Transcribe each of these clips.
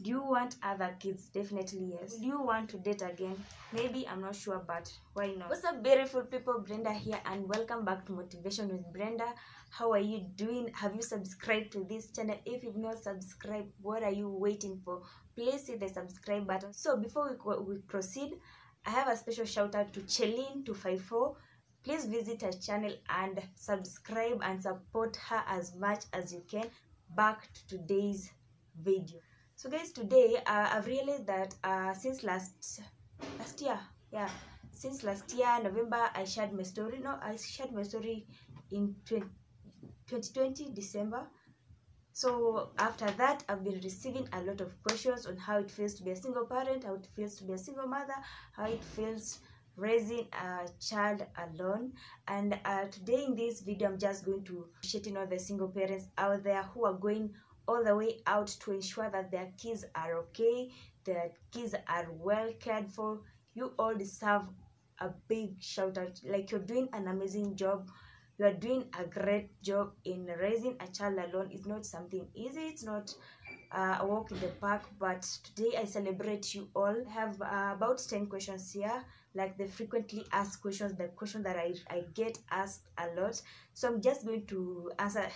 Do you want other kids? Definitely yes. Do you want to date again? Maybe, I'm not sure, but why not? What's up, beautiful people? Brenda here, and welcome back to Motivation with Brenda. How are you doing? Have you subscribed to this channel? If you've not subscribed, what are you waiting for? Please hit the subscribe button. So before we proceed, I have a special shout out to Chelin254. Please visit her channel and subscribe and support her as much as you can. Back to today's video. So guys, today I've realized that since last year, since last year November, I shared my story. No, I shared my story in 2020 December. So after that, I've been receiving a lot of questions on how it feels to be a single parent, how it feels to be a single mother, how it feels raising a child alone. And today in this video, I'm just going to appreciate all the single parents out there who are going all the way out to ensure that their kids are okay, their kids are well cared for. You all deserve a big shout out. Like, you're doing an amazing job. You are doing a great job in raising a child alone. It's not something easy. It's not a walk in the park. But today I celebrate you all. I have about 10 questions here, like the frequently asked questions, the questions that I get asked a lot. So I'm just going to answer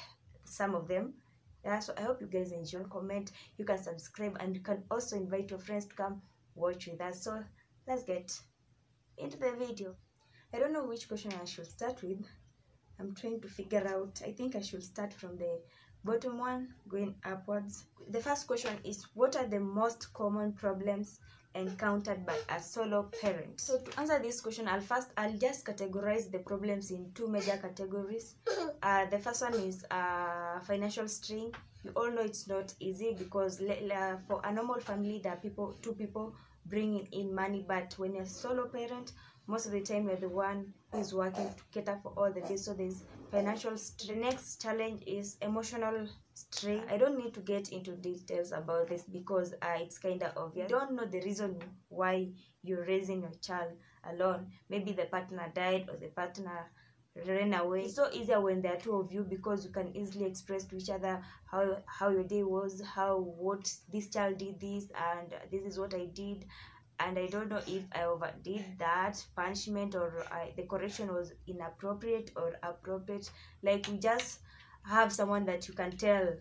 some of them. Yeah, so I hope you guys enjoy. Comment, you can subscribe, and you can also invite your friends to come watch with us. So let's get into the video. I don't know which question I should start with. I'm trying to figure out. I think I should start from the bottom one going upwards. The first question is, what are the most common problems encountered by a solo parent? So to answer this question, I'll just categorize the problems in two major categories. The first one is financial strain. You all know it's not easy because for a normal family, there are two people bringing in money, but when you're a solo parent, most of the time you're the one who is working to cater for all the bills. So there's financial strain. The next challenge is emotional strain. I don't need to get into details about this because it's kind of obvious. You don't know the reason why you're raising your child alone. Maybe the partner died or the partner ran away. It's so easier when there are two of you because you can easily express to each other how your day was, what this child did this, and this is what I did, and I don't know if I overdid that punishment or the correction was inappropriate or appropriate. Like, you just have someone that you can tell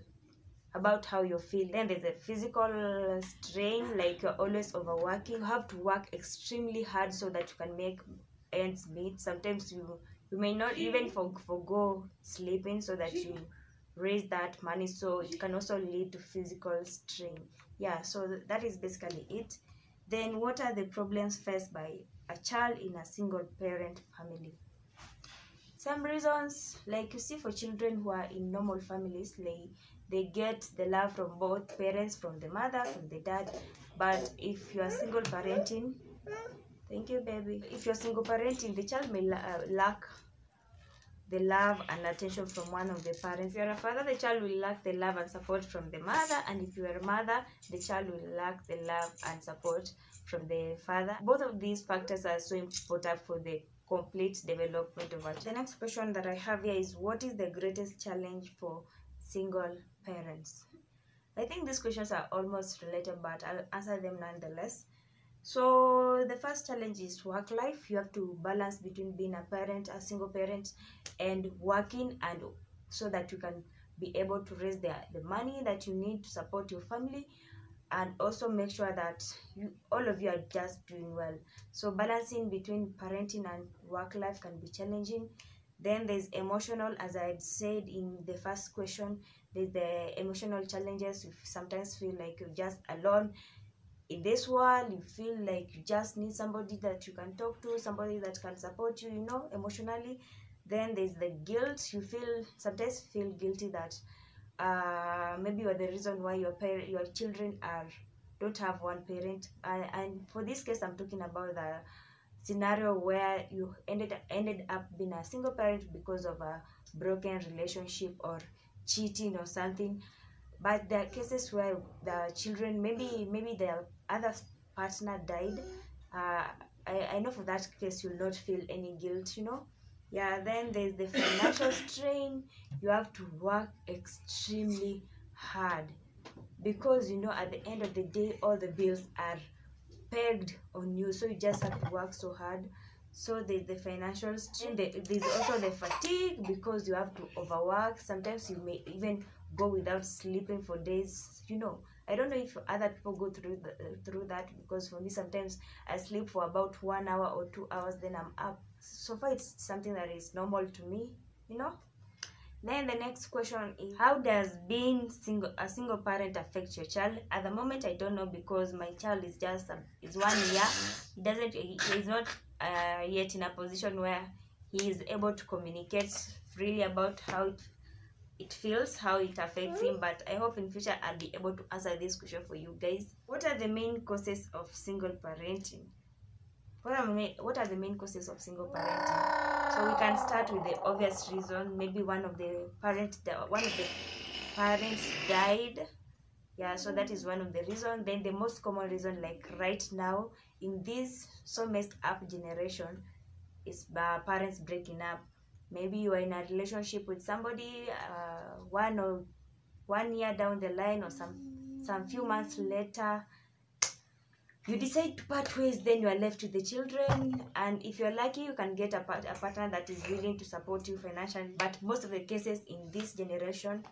about how you feel. Then there's a physical strain, like you're always overworking. You have to work extremely hard so that you can make ends meet. Sometimes you may not even forgo sleeping so that you raise that money, so it can also lead to physical strain. Yeah, so that is basically it. Then what are the problems faced by a child in a single parent family? Some reasons, like you see, for children who are in normal families, they get the love from both parents, from the mother, from the dad. But if you are single parenting, thank you baby, if you're single parenting, the child may lack the love and attention from one of the parents. If you're a father, the child will lack the love and support from the mother, and if you're a mother, the child will lack the love and support from the father. Both of these factors are so important for the complete development of a child. The next question that I have here is, what is the greatest challenge for single parents? I think these questions are almost related, but I'll answer them nonetheless. So the first challenge is work life. You have to balance between being a parent, a single parent, and working, and so that you can be able to raise the money that you need to support your family, and also make sure that all of you are just doing well. So balancing between parenting and work life can be challenging. Then there's emotional, as I had said in the first question. There's the emotional challenges. You sometimes feel like you're just alone in this world. You feel like you just need somebody that you can talk to, somebody that can support you, emotionally. Then there's the guilt. You sometimes feel guilty that maybe you're the reason why your children don't have one parent. And for this case, I'm talking about the scenario where you ended up being a single parent because of a broken relationship or cheating or something. But there are cases where the children, maybe their other partner died. I know for that case you'll not feel any guilt, Yeah, then there's the financial strain. You have to work extremely hard. because you know at the end of the day all the bills are pegged on you, so you just have to work so hard. So there's the financial strain, there's also the fatigue because you have to overwork. Sometimes you may even go without sleeping for days, you know. I don't know if other people go through that, because for me sometimes I sleep for about 1 hour or 2 hours, then I'm up. So far it's something that is normal to me, you know. Then the next question is, how does being a single parent affect your child? At the moment, I don't know, because my child is just is 1 year. He's not yet in a position where he is able to communicate freely about how it feels, how it affects him. But I hope in future I'll be able to answer this question for you guys. What are the main causes of single parenting? What are the main causes of single parenting? So we can start with the obvious reason. Maybe one of the parents died. Yeah, so that is one of the reasons. Then the most common reason, like right now in this so messed up generation, is parents breaking up. Maybe you are in a relationship with somebody 1 year down the line, or some few months later you decide to part ways, then you are left with the children. And if you're lucky, you can get a partner that is willing to support you financially. But most of the cases in this generation,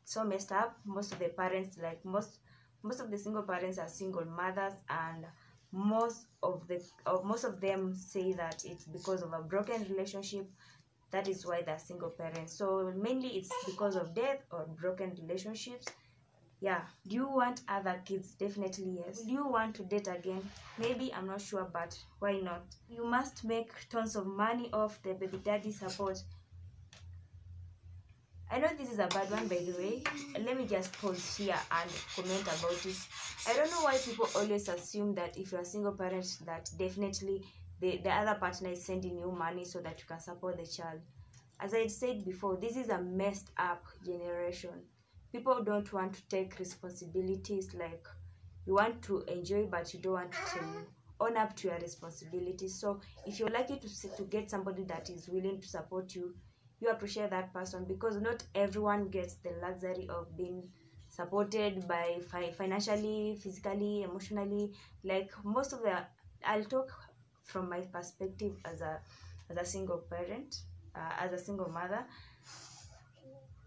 so messed up. Most of the parents, like most of the single parents, are single mothers, and most of them say that it's because of a broken relationship. That is why they're single parents. So mainly it's because of death or broken relationships. Yeah. Do you want other kids? Definitely yes. Do you want to date again? Maybe, I'm not sure, but why not? You must make tons of money off the baby daddy support. I know this is a bad one, by the way. Let me just pause here and comment about it. I don't know why people always assume that if you're a single parent, that definitely the other partner is sending you money so that you can support the child. As I said before, this is a messed up generation. People don't want to take responsibilities. Like, you want to enjoy, but you don't want to own up to your responsibilities. So if you're lucky to get somebody that is willing to support you, you appreciate that person, because not everyone gets the luxury of being supported by financially, physically, emotionally. Like most of the, I'll talk from my perspective as a single parent, as a single mother.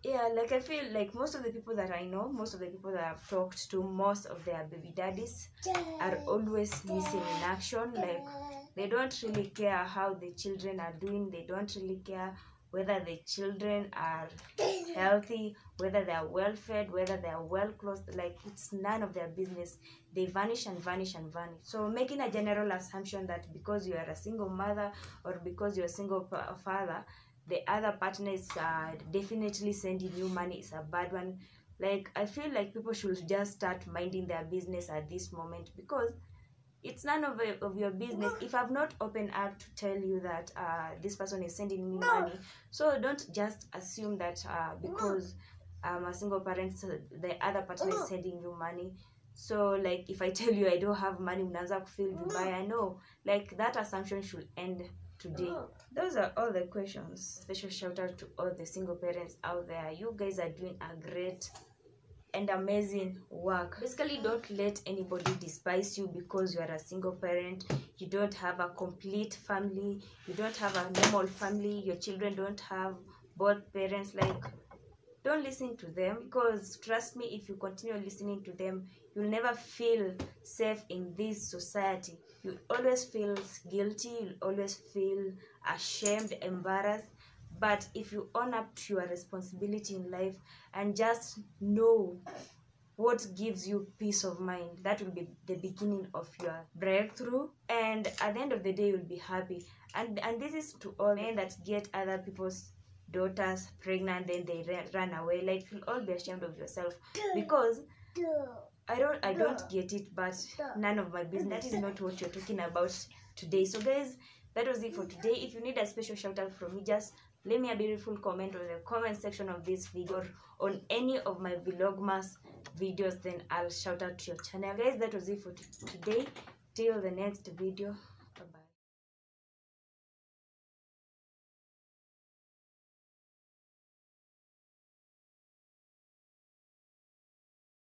Yeah, like I feel like most of the people that I know, most of the people that I've talked to, most of their baby daddies are always missing in action. Like, they don't really care how the children are doing. They don't really care whether the children are healthy, whether they are well fed, whether they are well clothed. Like, it's none of their business. They vanish and vanish and vanish. So making a general assumption that because you are a single mother or because you're a single father, the other partners are definitely sending you money is a bad one. Like, I feel like people should just start minding their business at this moment, because it's none of your business. If I've not opened up to tell you that this person is sending me money, so don't just assume that because I'm a single parent, so the other partner is sending you money. So like, if I tell you I don't have money, unaanza kufeel vibaya. I know, like, that assumption should end today. Those are all the questions. Special shout out to all the single parents out there. You guys are doing a great and amazing work. Basically, don't let anybody despise you because you are a single parent. You don't have a complete family. You don't have a normal family. Your children don't have both parents. Like, don't listen to them, because trust me, if you continue listening to them, you'll never feel safe in this society. You always feel guilty, you'll always feel ashamed, embarrassed. But if you own up to your responsibility in life and just know what gives you peace of mind, that will be the beginning of your breakthrough, and at the end of the day you'll be happy. And this is to all men that get other people's daughters pregnant, then they run away. Like, you'll all be ashamed of yourself, because I don't get it, but none of my business. That is not what you're talking about today. So guys, that was it for today. If you need a special shout out from me, just leave me a beautiful comment on the comment section of this video, or on any of my vlogmas videos, then I'll shout out to your channel. Guys, that was it for today. Till the next video.